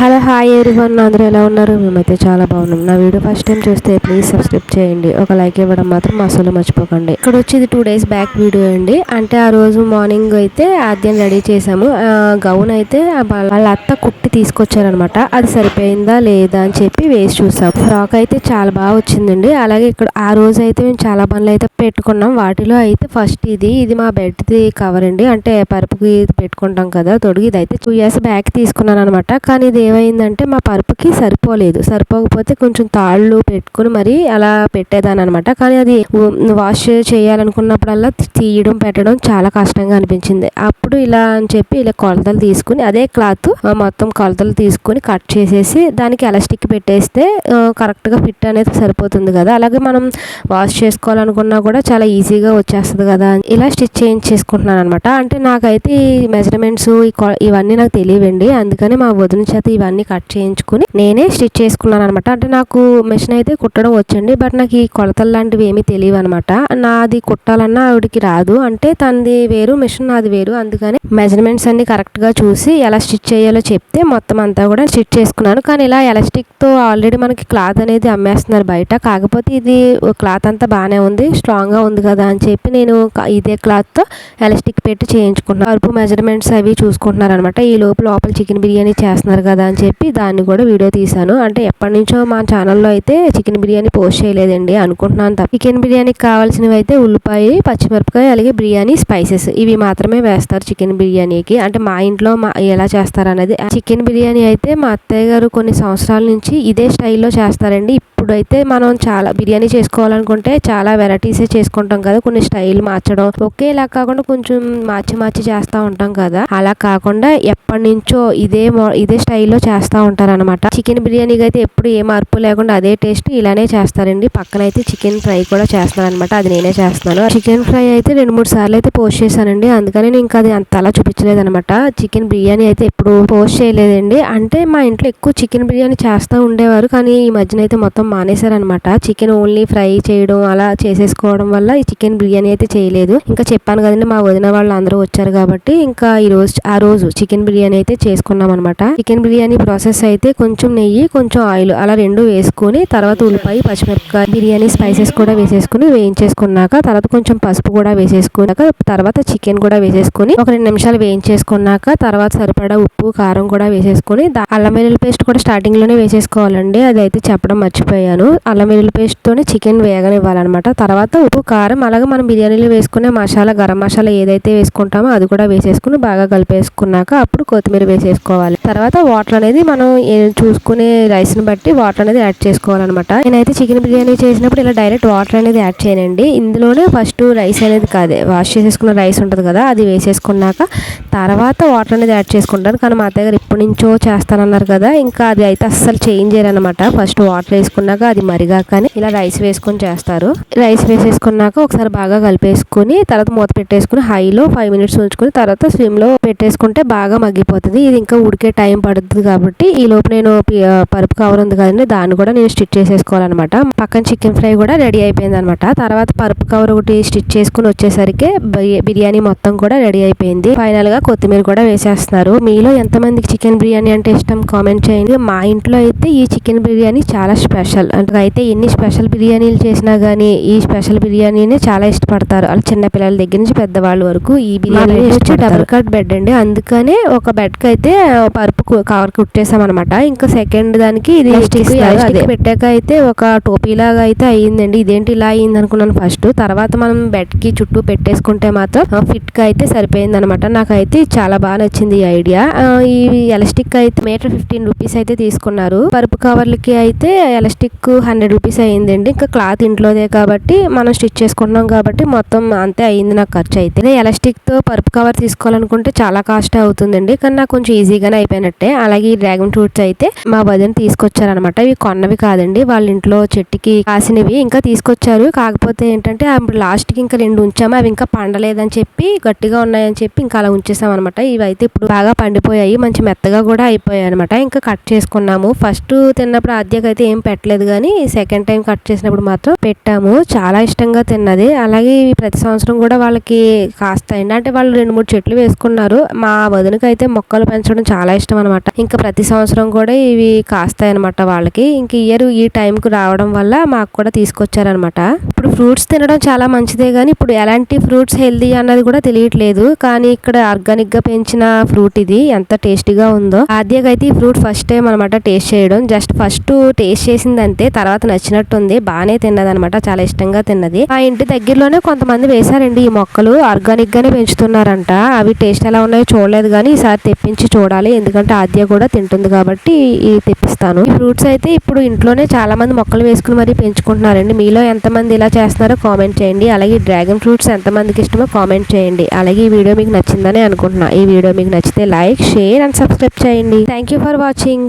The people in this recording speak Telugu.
హలో హాయ్ ఎవ్రీవన్, అందరూ ఎలా ఉన్నారు? మేమైతే చాలా బాగున్నాం. నా వీడియో ఫస్ట్ టైం చూస్తే ప్లీజ్ సబ్స్క్రైబ్ చేయండి, ఒక లైక్ ఇవ్వడం మాత్రం అసలు మర్చిపోకండి. ఇక్కడ వచ్చి ఇది 2 days బ్యాక్ వీడియో అండి. అంటే ఆ రోజు మార్నింగ్ అయితే ఆద్యం రెడీ చేసాము. గౌన్ అయితే వాళ్ళ అత్త కుట్టి తీసుకొచ్చారనమాట. అది సరిపోయిందా లేదా అని చెప్పి వేసి చూసాం. ఫ్రాక్ అయితే చాలా బాగా వచ్చిందండి. అలాగే ఇక్కడ ఆ రోజు అయితే మేము చాలా పనులు అయితే పెట్టుకున్నాం. వాటిలో అయితే ఫస్ట్ ఇది మా బెడ్ది కవర్ అండి. అంటే పరుపుకి పెట్టుకుంటాం కదా తొడుగు. ఇది అయితే 2 years బ్యాక్ తీసుకున్నాను అనమాట. కానీ ఇది ఏమైందంటే మా పరుపుకి సరిపోకపోతే కొంచెం తాళ్ళు పెట్టుకుని మరి అలా పెట్టేదాన్ని అనమాట. కానీ అది వాష్ చేయాలనుకున్నప్పుడల్లా తీయడం పెట్టడం చాలా కష్టంగా అనిపించింది. అప్పుడు ఇలా అని చెప్పి ఇలా కొలతలు తీసుకుని అదే క్లాత్ మొత్తం కొలతలు తీసుకుని కట్ చేసేసి దానికి ఎలాస్టిక్ పెట్టేస్తే కరెక్ట్గా ఫిట్ అనేది సరిపోతుంది కదా. అలాగే మనం వాష్ చేసుకోవాలనుకున్నా కూడా చాలా ఈజీగా వచ్చేస్తుంది కదా. ఇలా స్టిచ్ చేయించేసుకుంటున్నాను అనమాట. అంటే నాకైతే ఈ మెజర్మెంట్స్ ఇవన్నీ నాకు తెలియవండి. అందుకని మా వదిన చేత ఇవన్నీ కట్ చేయించుకుని నేనే స్టిచ్ చేసుకున్నాను అనమాట. అంటే నాకు మిషన్ అయితే కుట్టడం వచ్చండి, బట్ నాకు ఈ కొలతలు లాంటివి ఏమీ తెలియవు అనమాట. నాది కుట్టాలన్నా ఆవిడికి రాదు. అంటే తనది వేరు, మిషన్ నాది వేరు. అందుకని మెజర్మెంట్స్ అన్ని కరెక్ట్ గా చూసి ఎలా స్టిచ్ చేయాలో చెప్తే మొత్తం అంతా కూడా స్టిచ్ చేసుకున్నాను. కానీ ఇలా ఎలాస్టిక్ తో ఆల్రెడీ మనకి క్లాత్ అనేది అమ్మేస్తున్నారు బయట. కాకపోతే ఇది క్లాత్ అంతా బాగానే ఉంది, స్ట్రాంగ్ గా ఉంది కదా అని చెప్పి నేను ఇదే క్లాత్ తో ఎలాస్టిక్ పెట్టి చేయించుకున్నాను. అరుపు మెజర్మెంట్స్ అవి చూసుకుంటున్నారు అనమాట. ఈ లోపల చికెన్ బిర్యానీ చేస్తున్నారు కదా అని చెప్పి దాన్ని కూడా వీడియో తీసాను. అంటే ఎప్పటి నుంచో మా ఛానల్లో అయితే చికెన్ బిర్యానీ పోస్ట్ చేయలేదండి అనుకుంటున్నాను తప్ప. చికెన్ బిర్యానీకి కావాల్సినవి అయితే ఉల్లిపాయ, పచ్చిమిరపకాయ, అలాగే బిర్యానీ స్పైసెస్ ఇవి మాత్రమే వేస్తారు చికెన్ బిర్యానీకి. అంటే మా ఇంట్లో ఎలా చేస్తారు అనేది. చికెన్ బిర్యానీ అయితే మా అత్తయ్య గారు కొన్ని సంవత్సరాల నుంచి ఇదే స్టైల్లో చేస్తారండి. ఇప్పుడైతే మనం చాలా బిర్యానీ చేసుకోవాలనుకుంటే చాలా వెరైటీసే చేసుకుంటాం కదా. కొన్ని స్టైల్ మార్చడం ఒకేలా కాకుండా కొంచెం మార్చి చేస్తూ ఉంటాం కదా. అలా కాకుండా ఎప్పటి నుంచో ఇదే స్టైల్లో చేస్తూ ఉంటారు అనమాట. చికెన్ బిర్యానీకి అయితే ఎప్పుడు ఏ మార్పు లేకుండా అదే టేస్ట్ ఇలానే చేస్తారండి. పక్కన అయితే చికెన్ ఫ్రై కూడా చేస్తున్నారు అనమాట. అది నేనే చేస్తున్నాను. చికెన్ ఫ్రై అయితే 2-3 సార్లు అయితే పోస్ట్ చేశానండి. అందుకని నేను ఇంకా అది అంత అలా చూపించలేదు అనమాట. చికెన్ బిర్యానీ అయితే ఎప్పుడు పోస్ట్ చేయలేదండి. అంటే మా ఇంట్లో ఎక్కువ చికెన్ బిర్యానీ చేస్తూ ఉండేవారు, కానీ ఈ మధ్యన అయితే మొత్తం మానేశారనమాట. చికెన్ ఓన్లీ ఫ్రై చేయడం అలా చేసేసుకోవడం వల్ల ఈ చికెన్ బిర్యానీ అయితే చేయలేదు. ఇంకా చెప్పాను కదండి, మా వదిన వాళ్ళు అందరూ వచ్చారు కాబట్టి ఇంకా ఆ రోజు చికెన్ బిర్యానీ అయితే చేసుకున్నాం అనమాట. చికెన్ బిర్యానీ ప్రాసెస్ అయితే కొంచెం నెయ్యి, కొంచెం ఆయిల్ అలా 2 వేసుకుని తర్వాత ఉల్లిపాయ, పచ్చిమిరపకాయ, బిర్యానీ స్పైసెస్ కూడా వేసేసుకుని వేయించేసుకున్నాక తర్వాత కొంచెం పసుపు కూడా వేసేసుకున్నాక తర్వాత చికెన్ కూడా వేసేసుకుని ఒక 2 నిమిషాలు వేయించేసుకున్నాక తర్వాత సరిపడా ఉప్పు, కారం కూడా వేసేసుకుని అల్లం వెల్లుల్లి పేస్ట్ కూడా స్టార్టింగ్ లోనే వేసేసుకోవాలండి. అది అయితే చెప్పడం మర్చిపోయాను. అల్లం వెల్లుల్లి పేస్ట్ తోనే చికెన్ వేగనివ్వాలన్నమాట. తర్వాత ఉప్పు, కారం, అలాగే మనం బిర్యానీలో వేసుకునే మసాలా, గరం మసాలా ఏదైతే వేసుకుంటామో అది కూడా వేసేసుకుని బాగా కలిపేసుకున్నాక అప్పుడు కొత్తిమీర వేసేసుకోవాలి. తర్వాత వాటర్ అనేది మనం చూసుకునే రైస్ ని బట్టి వాటర్ అనేది యాడ్ చేసుకోవాలన్నమాట. నేనైతే చికెన్ బిర్యానీ చేసినప్పుడు ఇలా డైరెక్ట్ వాటర్ అనేది యాడ్ చేయనండి. ఇందులోనే ఫస్ట్ రైస్ అనేది వాష్ చేసేసుకున్న రైస్ ఉంటుంది కదా, అది వేసేసుకున్నాక తర్వాత వాటర్ అనేది యాడ్ చేసుకుంటాను. కానీ మా అత్తయ్య గారు ఎప్పటి నుంచో చేస్తానన్నారు కదా, ఇంకా అది అయితే అస్సలు చేంజ్ చేయరనమాట. ఫస్ట్ వాటర్ వేసుకున్నాక అది మరిగాకని ఇలా రైస్ వేసుకొని చేస్తారు. రైస్ వేసేసుకున్నాక ఒకసారి బాగా కలిపేసుకుని తర్వాత మూత పెట్టేసుకుని హైలో 5 minutes ఉంచుకుని తర్వాత స్లిమ్ లో పెట్టేసుకుంటే బాగా మగ్గిపోతుంది. ఇది ఇంకా ఉడికే టైం పడుతుంది కాబట్టి ఈ లోపు నేను పరుపు కవర్ ఉంది కదండి, దాన్ని కూడా నేను స్టిచ్ చేసేసుకోవాలన్నమాట. పక్కన చికెన్ ఫ్రై కూడా రెడీ అయిపోయింది అనమాట. తర్వాత పరుపు కవర్ ఒకటి స్టిచ్ చేసుకుని వచ్చేసరికి బిర్యానీ మొత్తం కూడా రెడీ అయిపోయింది. ఫైనల్ గా కొత్తిమీర కూడా వేసేస్తున్నారు. మీలో ఎంతమందికి చికెన్ బిర్యానీ అంటే ఇష్టం కామెంట్ చేయండి. మా ఇంట్లో అయితే ఈ చికెన్ బిర్యానీ చాలా స్పెషల్. అంటే అయితే ఎన్ని స్పెషల్ బిర్యానీలు చేసినా గానీ ఈ స్పెషల్ బిర్యానీని చాలా ఇష్టపడతారు. అలా చిన్న పిల్లల దగ్గర నుంచి పెద్దవాళ్ళ వరకు ఈ బిర్యానీ వచ్చి డబుల్ కట్ బెడ్ అండి. అందుకనే ఒక బెడ్ కి అయితే పరుపు కవర్ కుట్టేసాం అనమాట. ఇంకా సెకండ్ దానికి ఇది పెట్టాక అయితే ఒక టోపీలాగా అయితే అయ్యిందండి. ఇదేంటి ఇలా అయ్యింది అనుకున్నాను ఫస్ట్. తర్వాత మనం బెడ్ కి చుట్టూ పెట్టేసుకుంటే మాత్రం ఫిట్ గా అయితే సరిపోయింది అనమాట. నాకైతే చాలా బాగా నచ్చింది ఈ ఐడియా. ఈ ఎలాస్టిక్ అయితే మీటర్ 15 rupees అయితే తీసుకున్నారు. పరుపు కవర్లకి అయితే ఎలాస్టిక్ 100 rupees అయ్యిందండి. ఇంకా క్లాత్ ఇంట్లోదే కాబట్టి మనం స్టిచ్ చేసుకుంటున్నాం కాబట్టి మొత్తం అంతే అయ్యింది నాకు ఖర్చు అయితే. ఎలాస్టిక్ తో పరుపు కవర్ తీసుకోవాలనుకుంటే చాలా కాస్ట్ అవుతుందండి, కానీ నాకు కొంచెం ఈజీగానే అయిపోయినట్టే. అలాగే ఈ డ్రాగన్ ఫ్రూట్స్ అయితే మా వదిన తీసుకొచ్చారనమాట. ఇవి కొన్నవి కాదండి, వాళ్ళ ఇంట్లో చెట్టుకి కాసినవి ఇంకా తీసుకొచ్చారు. కాకపోతే ఏంటంటే లాస్ట్ కి ఇంకా 2 ఉంచాము, అవి ఇంకా పండలేదని చెప్పి గట్టిగా ఉన్నాయని చెప్పి ఇంకా అలా ఉంచేసాం అనమాట. ఇవి అయితే ఇప్పుడు బాగా పండిపోయాయి, మంచి మెత్తగా కూడా అయిపోయాయి అనమాట. ఇంకా కట్ చేసుకున్నాము. ఫస్ట్ తిన్నప్పుడు ఆద్యకైతే ఏం పెట్టలేదు, కానీ సెకండ్ టైం కట్ చేసినప్పుడు మాత్రం పెట్టాము. చాలా ఇష్టంగా తిన్నది. అలాగే ఇవి ప్రతి సంవత్సరం కూడా వాళ్ళకి కాస్తాయండి. అంటే వాళ్ళు 2-3 చెట్లు వేసుకున్నారు. మా వదినకి అయితే మొక్కలు పెంచడం చాలా ఇష్టం అనమాట. ఇంకా ఇంకా ప్రతి సంవత్సరం కూడా ఇవి కాస్తాయి అనమాట వాళ్ళకి. ఇంక ఇయర్ ఈ టైంకు రావడం వల్ల మాకు కూడా తీసుకొచ్చారనమాట. ఇప్పుడు ఫ్రూట్స్ తినడం చాలా మంచిదే కానీ ఇప్పుడు ఎలాంటి ఫ్రూట్స్ హెల్దీ అన్నది కూడా తెలియట్లేదు. కానీ ఇక్కడ ఆర్గానిక్ గా పెంచిన ఫ్రూట్ ఇది ఎంత టేస్టీగా ఉందో. ఆద్యకైతే ఈ ఫ్రూట్ ఫస్ట్ టైం అనమాట టేస్ట్ చేయడం. జస్ట్ ఫస్ట్ టేస్ట్ చేసింది అంతే, తర్వాత నచ్చినట్టుంది, బాగానే తిన్నది అనమాట, చాలా ఇష్టంగా తిన్నది. ఆ ఇంటి దగ్గరలోనే కొంతమంది వేశారండి ఈ మొక్కలు, ఆర్గానిక్ గానే పెంచుతున్నారంట. అవి టేస్ట్ ఎలా ఉన్నాయో చూడలేదు కానీ ఈసారి తెప్పించి చూడాలి, ఎందుకంటే ఆద్య కూడా తింటుంది కాబట్టి తెప్పిస్తాను. ఈ ఫ్రూట్స్ అయితే ఇప్పుడు ఇంట్లోనే చాలా మంది మొక్కలు వేసుకుని మరీ పెంచుకుంటున్నారండి. మీలో ఎంతమంది ఇలా చేస్తున్నారో కామెంట్ చేయండి. అలాగే డ్రాగన్ ఫ్రూట్స్ ఎంతమందికి ఇష్టమో కామెంట్ చేయండి. అలాగే ఈ వీడియో మీకు నచ్చిందని అనుకుంటున్నా. ఈ వీడియో మీకు నచ్చితే లైక్, షేర్ అండ్ సబ్స్క్రైబ్ చేయండి. Thank you for watching.